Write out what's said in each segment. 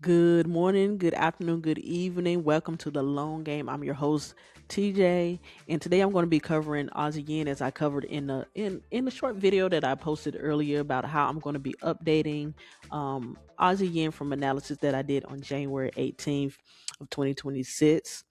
Good morning, good afternoon, good evening. Welcome to the Long Game. I'm your host, TJ, and today I'm going to be covering Aussie yen as I covered in the short video that I posted earlier about how I'm going to be updating Aussie yen from analysis that I did on January 18th of 2026,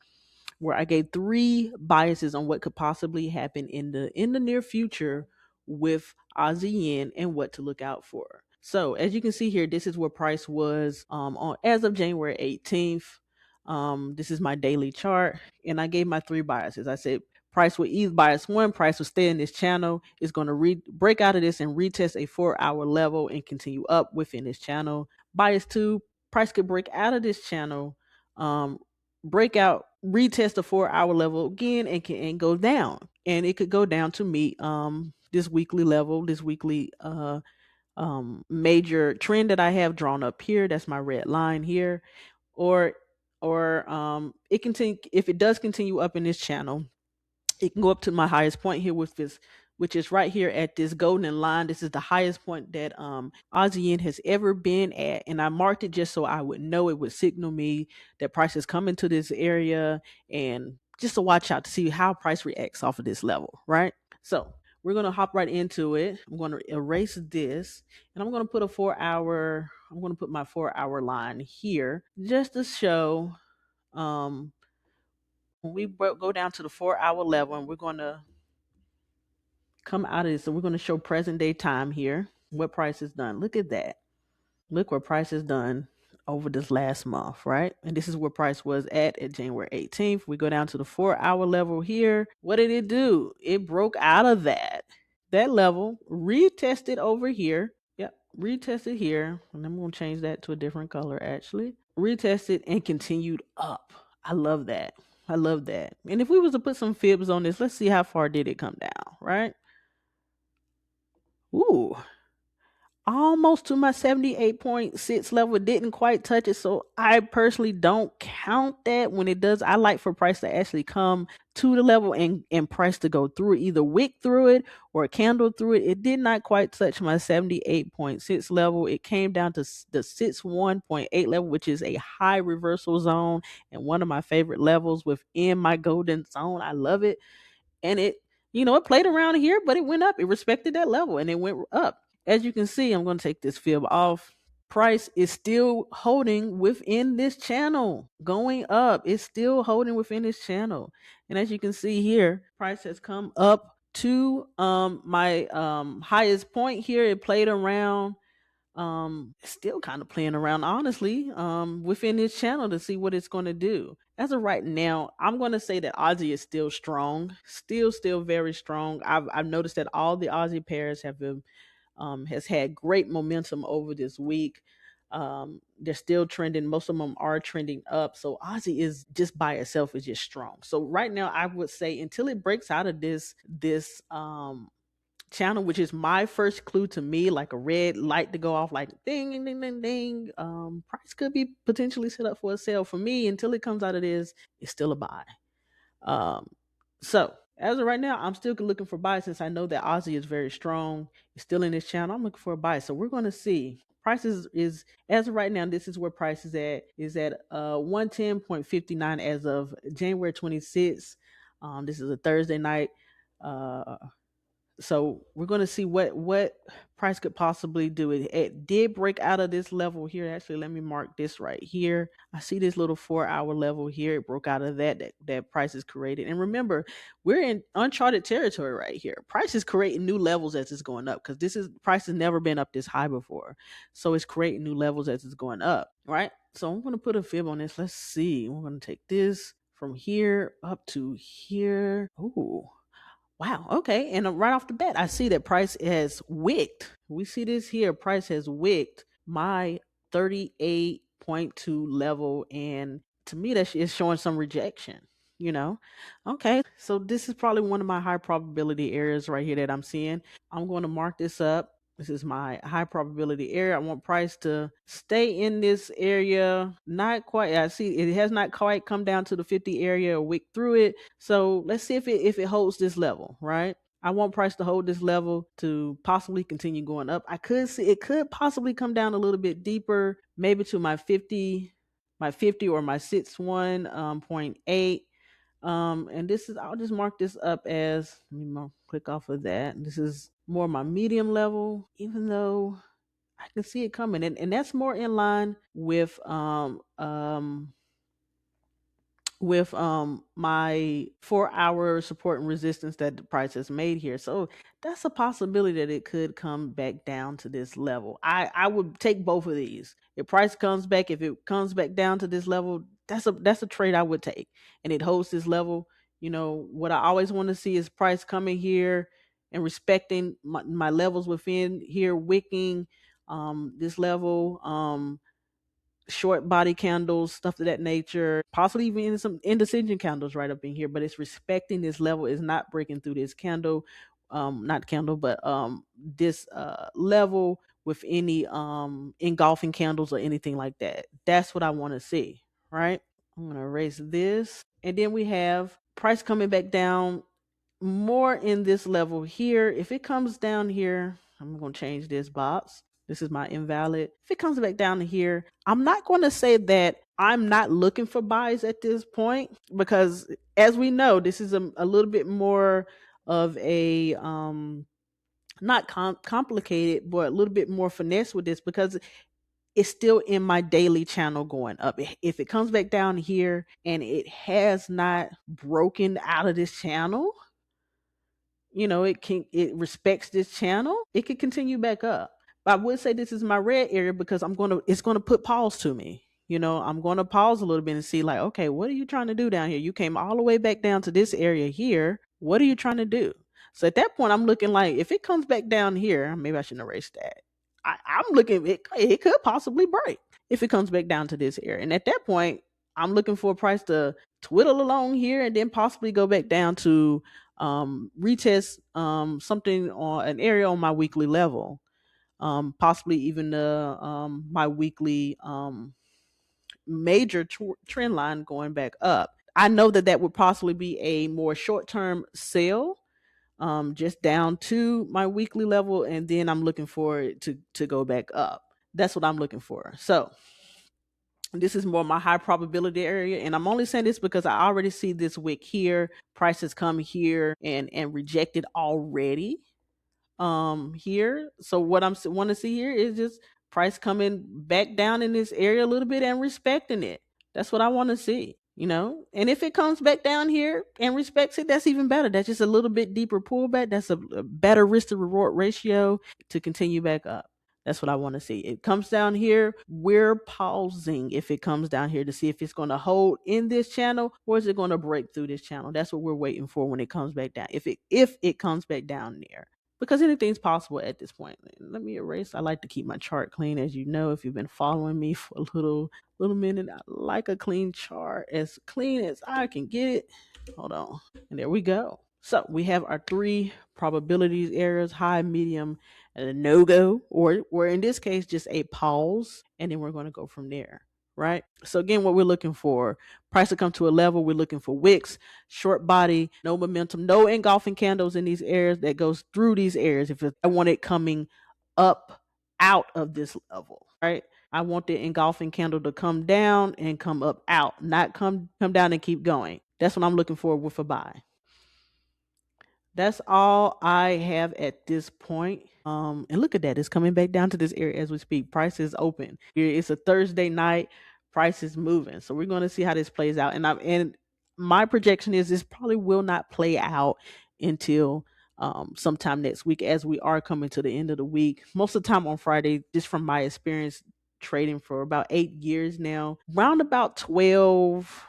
where I gave three biases on what could possibly happen in the near future with Aussie yen and what to look out for. So as you can see here, this is where price was on as of January 18th. This is my daily chart, and I gave my three biases. I said price will either bias one, price will stay in this channel, is going to break out of this and retest a 4 hour level and continue up within this channel. Bias two, price could break out of this channel, um, break out, retest the 4 hour level again, and go down. And it could go down to meet this weekly level, this weekly major trend that I have drawn up here. That's my red line here. Or it continue if it does continue up in this channel, it can go up to my highest point here with this, which is right here at this golden line. This is the highest point that Aussie yen has ever been at, and I marked it just so I would know. It would signal me that price is coming to this area, and just to watch out to see how price reacts off of this level, right? So we're gonna hop right into it. I'm gonna erase this, and I'm gonna put a 4 hour. I'm gonna put my 4 hour line here just to show when we go down to the 4 hour level, and we're going to come out of this. So we're going to show present day time here, what price is done. Look at that. Look where price is done over this last month, right? And this is where price was at January 18th. We go down to the 4 hour level here. What did it do? It broke out of that level, retested over here. Yep, retested here. And I'm going to change that to a different color actually. Retested and continued up. I love that. I love that. And if we was to put some fibs on this, let's see how far did it come down, right? Ooh, almost to my 78.6 level. Didn't quite touch it, so I personally don't count that. When it does, I like for price to actually come to the level and price to go through it, either wick through it or candle through it. It did not quite touch my 78.6 level. It came down to the 61.8 level, which is a high reversal zone and one of my favorite levels within my golden zone. I love it. And it played around here, but it went up. It respected that level and it went up. As you can see, I'm going to take this fib off. Price is still holding within this channel, going up. It's still holding within this channel. And as you can see here, price has come up to my highest point here. It played around, still kind of playing around honestly within this channel to see what it's going to do. As of right now, I'm going to say that Aussie is still strong, still very strong. I've noticed that all the Aussie pairs have been has had great momentum over this week. They're still trending. Most of them are trending up. So Aussie is just by itself is just strong. So right now, I would say until it breaks out of this channel, which is my first clue to me, like a red light to go off, like ding, ding, ding, ding, ding. Price could be potentially set up for a sale. For me, until it comes out of this, it's still a buy. So as of right now, I'm still looking for buy since I know that Aussie is very strong. It's still in this channel. I'm looking for a buy. So we're going to see. Prices is as of right now. This is where price is at. Is at 110.59 as of January 26th. This is a Thursday night. So we're going to see what price could possibly do. It did break out of this level here. Actually, let me mark this right here. I see this little 4 hour level here. It broke out of that price is created. And remember, we're in uncharted territory right here. Price is creating new levels as it's going up, because price has never been up this high before. So it's creating new levels as it's going up, right? So I'm going to put a fib on this. Let's see. We're going to take this from here up to here. Ooh. Wow. Okay. And right off the bat, I see that price has wicked. We see this here. Price has wicked my 38.2 level. And to me, that is showing some rejection, you know? Okay. So this is probably one of my high probability areas right here that I'm seeing. I'm going to mark this up. This is my high probability area. I want price to stay in this area. Not quite. I see it has not quite come down to the 50 area or wick through it. So let's see if it holds this level, right? I want price to hold this level to possibly continue going up. I could see it could possibly come down a little bit deeper, maybe to my 50 or my 61.8. And this is, I'll just mark this up as, let me click off of that. This is more my medium level, even though I can see it coming, and that's more in line with my 4-hour support and resistance that the price has made here. So that's a possibility that it could come back down to this level. I would take both of these. If price comes back, if it comes back down to this level, that's a trade I would take. And it holds this level. What I always want to see is price coming here and respecting my levels within here, wicking this level, short body candles, stuff of that nature, possibly even some indecision candles right up in here, but it's respecting this level, is not breaking through this candle, not candle, but this level with any engulfing candles or anything like that. That's what I want to see, right? I'm going to erase this. And then we have price coming back down more in this level here. If it comes down here, I'm going to change this box. This is my invalid. If it comes back down to here, I'm not going to say that I'm not looking for buys at this point, because as we know, this is a little bit more of a not complicated, but a little bit more finesse with this, because it's still in my daily channel going up. If it comes back down here and it has not broken out of this channel, it respects this channel, it could continue back up. But I would say this is my red area, because it's gonna put pause to me. I'm gonna pause a little bit and see, like, okay, what are you trying to do down here? You came all the way back down to this area here. What are you trying to do? So at that point, I'm looking like, if it comes back down here, maybe I shouldn't erase that. I'm looking, it could possibly break if it comes back down to this area. And at that point, I'm looking for a price to twiddle along here and then possibly go back down to retest something on an area on my weekly level, possibly even my weekly major trend line going back up. I know that would possibly be a more short-term sale, just down to my weekly level, and then I'm looking for it to go back up. That's what I'm looking for. So this is more my high probability area, and I'm only saying this because I already see this wick here. Prices come here and reject it already here. So what I'm want to see here is just price coming back down in this area a little bit and respecting it. That's what I want to see. And if it comes back down here and respects it, that's even better. That's just a little bit deeper pullback. That's a better risk to reward ratio to continue back up. That's what I want to see. It comes down here, we're pausing if it comes down here to see if it's going to hold in this channel, or is it going to break through this channel. That's what we're waiting for when it comes back down. If it comes back down there, because anything's possible at this point. Let me erase. I like to keep my chart clean, as you know, if you've been following me for a little minute. I like a clean chart, as clean as I can get it. Hold on. And there we go. So we have our 3 probabilities areas: high, medium, and a no-go, or in this case, just a pause. And then we're going to go from there. Right? So again, what we're looking for, price to come to a level, we're looking for wicks, short body, no momentum, no engulfing candles in these areas that goes through these areas. If I want it coming up out of this level, right? I want the engulfing candle to come down and come up out, not come down and keep going. That's what I'm looking for with a buy. That's all I have at this point. And look at that. It's coming back down to this area as we speak. Price is open. It's a Thursday night. Price is moving. So we're going to see how this plays out. And my projection is this probably will not play out until sometime next week, as we are coming to the end of the week. Most of the time on Friday, just from my experience trading for about 8 years now, round about 12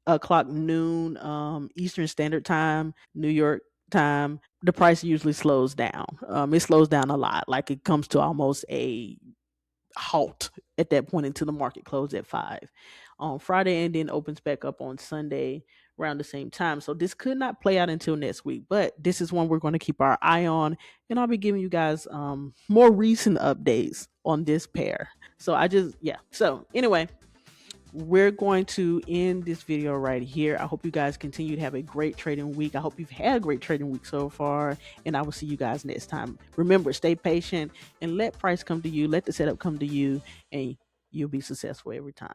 o'clock noon Eastern Standard Time, New York time, the price usually slows down. It slows down a lot. Like, it comes to almost a halt at that point until the market closes at 5 on Friday, and then opens back up on Sunday around the same time. So this could not play out until next week, but this is one we're going to keep our eye on, and I'll be giving you guys more recent updates on this pair. So so anyway, we're going to end this video right here. I hope you guys continue to have a great trading week. I hope you've had a great trading week so far, and I will see you guys next time. Remember, stay patient and let price come to you. Let the setup come to you, and you'll be successful every time.